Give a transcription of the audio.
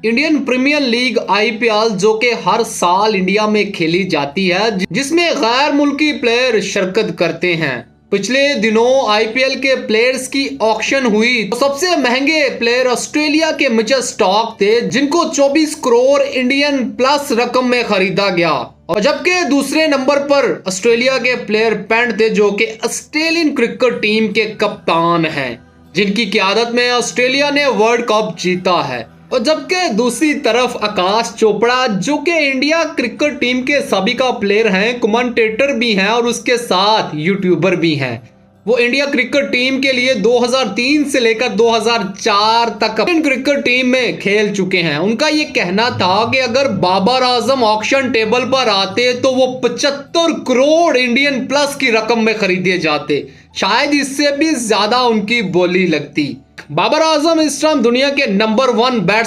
Indian premiere league IPL जो कि हर साल इंडिया में खेली जाती है, जिसमें गैर मुल्की प्लेयर शिरकत करते हैं। पिछले दिनों आईपीएल के प्लेयर्स की ऑक्शन हुई तो सबसे महंगे प्लेयर ऑस्ट्रेलिया के मिचेल स्टार्क थे, जिनको 24 करोड़ इंडियन प्लस रकम में खरीदा गया। और जबकि दूसरे नंबर पर ऑस्ट्रेलिया के प्लेयर पेंट थे, जो कि ऑस्ट्रेलियन क्रिकेट टीम के कप्तान हैं, जिनकी क़यादत में ऑस्ट्रेलिया ने वर्ल्ड कप जीता है। और जबकि दूसरी तरफ आकाश चोपड़ा, जो कि इंडिया क्रिकेट टीम के साबिका प्लेयर हैं, कमेंटेटर भी हैं और उसके साथ यूट्यूबर भी हैं। वो इंडिया क्रिकेट टीम के लिए 2003 से लेकर 2004 तक इंडियन क्रिकेट टीम में खेल चुके हैं। उनका ये कहना था कि अगर बाबर आजम ऑक्शन टेबल पर आते तो वो 75 करोड़ इंडियन प्लस की रकम में खरीदे जाते, शायद इससे भी ज्यादा उनकी बोली लगती। बाबर आजम इस टाइम दुनिया के नंबर 1 बैट्समैन